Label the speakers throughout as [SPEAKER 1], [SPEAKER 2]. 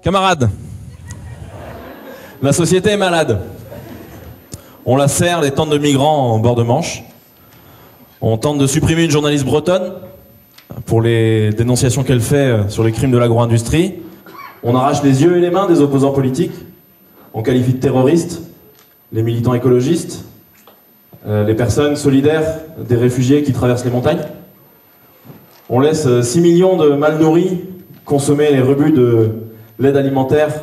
[SPEAKER 1] Camarades, la société est malade. On la serre des tentes de migrants en bord de Manche. On tente de supprimer une journaliste bretonne pour les dénonciations qu'elle fait sur les crimes de l'agro-industrie. On arrache les yeux et les mains des opposants politiques. On qualifie de terroristes les militants écologistes, les personnes solidaires des réfugiés qui traversent les montagnes. On laisse 6 millions de mal nourris consommer les rebuts de l'aide alimentaire,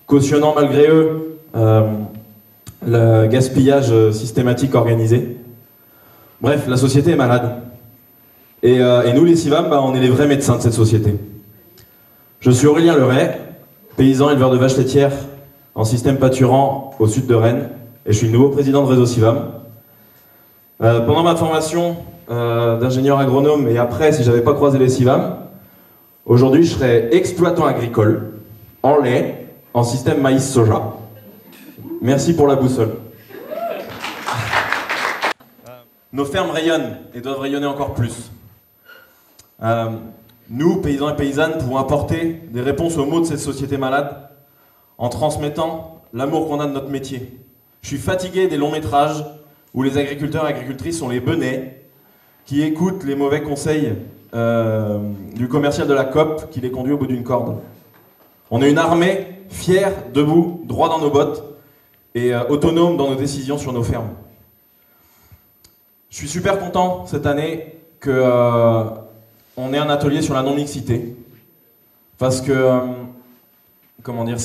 [SPEAKER 1] cautionnant malgré eux le gaspillage systématique organisé. Bref, la société est malade. Et nous, les CIVAM, on est les vrais médecins de cette société. Je suis Aurélien Leray, paysan éleveur de vaches laitières en système pâturant au sud de Rennes, et je suis le nouveau président de Réseau CIVAM. Pendant ma formation d'ingénieur agronome, et après, si j'avais pas croisé les CIVAM, aujourd'hui, je serais exploitant agricole, en lait, en système maïs-soja. Merci pour la boussole. Nos fermes rayonnent et doivent rayonner encore plus. Nous, paysans et paysannes, pouvons apporter des réponses aux maux de cette société malade en transmettant l'amour qu'on a de notre métier. Je suis fatigué des longs métrages où les agriculteurs et agricultrices sont les benets qui écoutent les mauvais conseils du commercial de la COP qui les conduit au bout d'une corde. On est une armée fière, debout, droit dans nos bottes et autonome dans nos décisions sur nos fermes. Je suis super content cette année qu'on ait un atelier sur la non-mixité. Parce que, comment dire,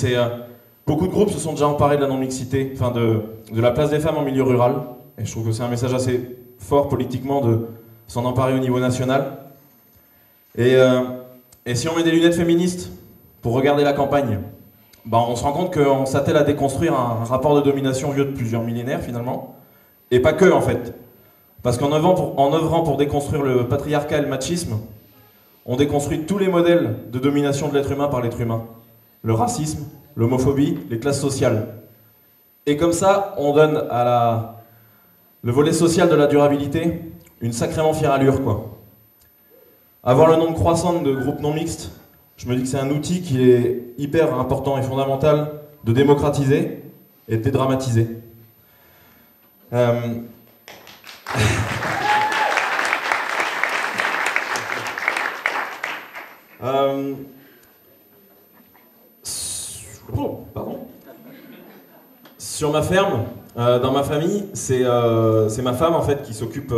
[SPEAKER 1] beaucoup de groupes se sont déjà emparés de la non-mixité, enfin de la place des femmes en milieu rural. Et je trouve que c'est un message assez fort politiquement de s'en emparer au niveau national. Et si on met des lunettes féministes pour regarder la campagne, on se rend compte qu'on s'attelle à déconstruire un rapport de domination vieux de plusieurs millénaires finalement. Et pas que en fait. Parce qu'en œuvrant pour déconstruire le patriarcat et le machisme, on déconstruit tous les modèles de domination de l'être humain par l'être humain. Le racisme, l'homophobie, les classes sociales. Et comme ça, on donne à le volet social de la durabilité une sacrément fière allure, quoi. Avoir le nombre croissant de groupes non mixtes, je me dis que c'est un outil qui est hyper important et fondamental de démocratiser et de dédramatiser. Sur ma ferme, dans ma famille, c'est ma femme en fait qui s'occupe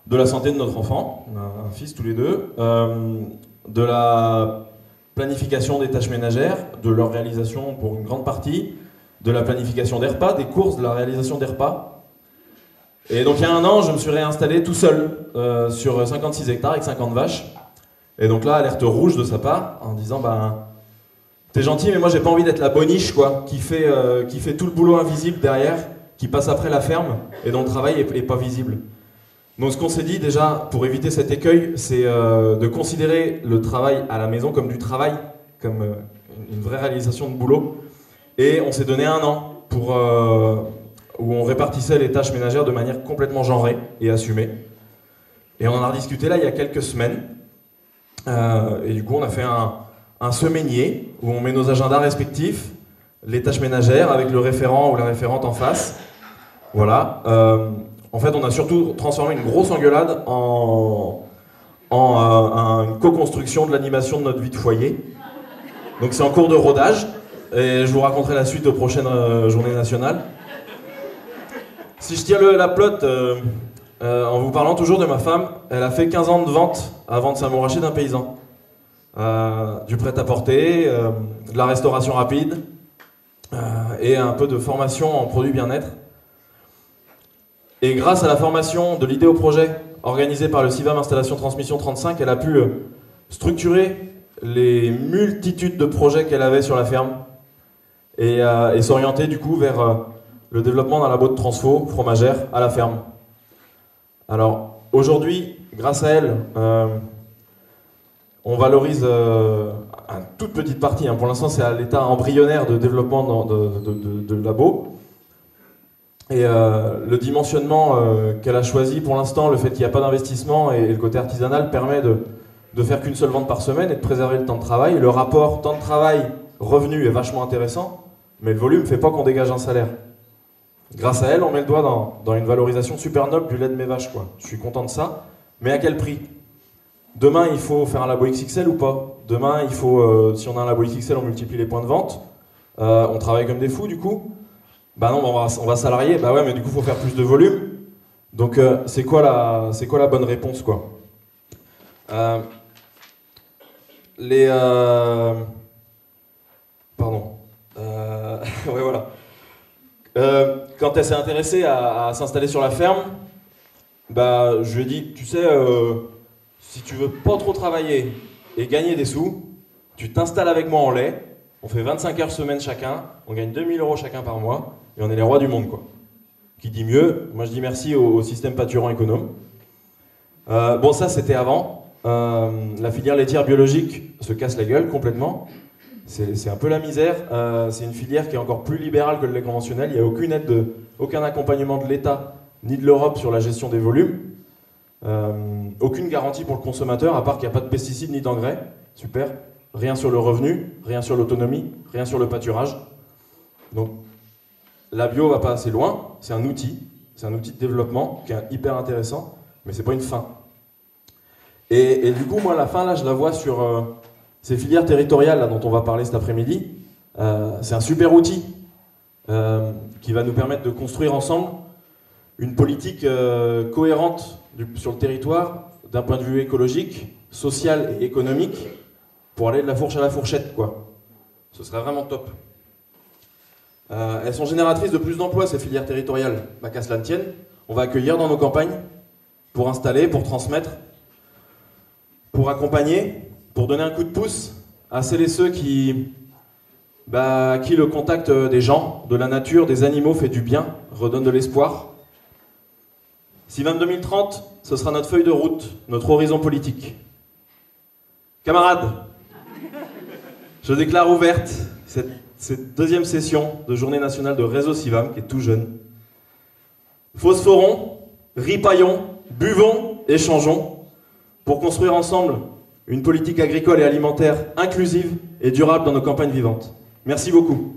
[SPEAKER 1] de la santé de notre enfant, on a un fils tous les deux, de la planification des tâches ménagères, de leur réalisation pour une grande partie, de la planification des repas, des courses, de la réalisation des repas. Et donc il y a un an, je me suis réinstallé tout seul sur 56 hectares avec 50 vaches. Et donc là, alerte rouge de sa part, en disant t'es gentil, mais moi j'ai pas envie d'être la boniche quoi, qui fait tout le boulot invisible derrière, qui passe après la ferme et dont le travail est pas visible. Donc ce qu'on s'est dit déjà, pour éviter cet écueil, c'est de considérer le travail à la maison comme du travail, comme une vraie réalisation de boulot. Et on s'est donné un an où on répartissait les tâches ménagères de manière complètement genrée et assumée. Et on en a rediscuté là il y a quelques semaines. Et du coup on a fait un semainier où on met nos agendas respectifs, les tâches ménagères avec le référent ou la référente en face. Voilà. En fait, on a surtout transformé une grosse engueulade en une co-construction de l'animation de notre vie de foyer. Donc c'est en cours de rodage et je vous raconterai la suite aux prochaines journées nationales. Si je tiens la pelote en vous parlant toujours de ma femme, elle a fait 15 ans de vente avant de s'amouracher d'un paysan. Du prêt-à-porter, de la restauration rapide et un peu de formation en produits bien-être. Et grâce à la formation de l'idée au projet organisée par le CIVAM Installation Transmission 35, elle a pu structurer les multitudes de projets qu'elle avait sur la ferme et s'orienter du coup vers le développement d'un labo de transfo fromagère à la ferme. Alors aujourd'hui, grâce à elle, on valorise une toute petite partie, pour l'instant c'est à l'état embryonnaire de développement de labo. Et le dimensionnement qu'elle a choisi pour l'instant, le fait qu'il n'y a pas d'investissement et le côté artisanal permet de faire qu'une seule vente par semaine et de préserver le temps de travail. Le rapport temps de travail revenu est vachement intéressant, mais le volume ne fait pas qu'on dégage un salaire. Grâce à elle, on met le doigt dans une valorisation super noble du lait de mes vaches, quoi. Je suis content de ça, mais à quel prix? Demain, il faut faire un labo XXL ou pas? Demain, il faut, si on a un labo XXL, on multiplie les points de vente. On travaille comme des fous, du coup. Bah non, on va salarier. Bah ouais, mais du coup, il faut faire plus de volume. Donc, c'est quoi la bonne réponse, quoi? Pardon. Ouais, voilà. Quand elle s'est intéressée à s'installer sur la ferme, bah, je lui ai dit, tu sais, si tu veux pas trop travailler et gagner des sous, tu t'installes avec moi en lait, on fait 25 heures semaine chacun, on gagne 2000 € chacun par mois, et on est les rois du monde, quoi. Qui dit mieux? Moi je dis merci au système pâturant économe. Bon, ça c'était avant. La filière laitière biologique se casse la gueule complètement. C'est un peu la misère. C'est une filière qui est encore plus libérale que le lait conventionnel. Il n'y a aucune aide, aucun accompagnement de l'État ni de l'Europe sur la gestion des volumes. Aucune garantie pour le consommateur, à part qu'il n'y a pas de pesticides ni d'engrais. Super. Rien sur le revenu, rien sur l'autonomie, rien sur le pâturage. Donc la bio va pas assez loin. C'est un outil de développement qui est hyper intéressant, mais c'est pas une fin. Et du coup, moi, la fin, là, je la vois sur ces filières territoriales là, dont on va parler cet après-midi. C'est un super outil qui va nous permettre de construire ensemble une politique cohérente sur le territoire d'un point de vue écologique, social et économique pour aller de la fourche à la fourchette, quoi. Ce serait vraiment top. Elles sont génératrices de plus d'emplois, ces filières territoriales. Bah, qu'à cela ne tienne, on va accueillir dans nos campagnes pour installer, pour transmettre, pour accompagner, pour donner un coup de pouce à celles et ceux qui le contact des gens, de la nature, des animaux fait du bien, redonne de l'espoir. Sylvain 2030, ce sera notre feuille de route, notre horizon politique. Camarades, je déclare ouverte cette deuxième session de journée nationale de Réseau Sivam, qui est tout jeune. Phosphorons, ripaillons, buvons, échangeons, pour construire ensemble une politique agricole et alimentaire inclusive et durable dans nos campagnes vivantes. Merci beaucoup.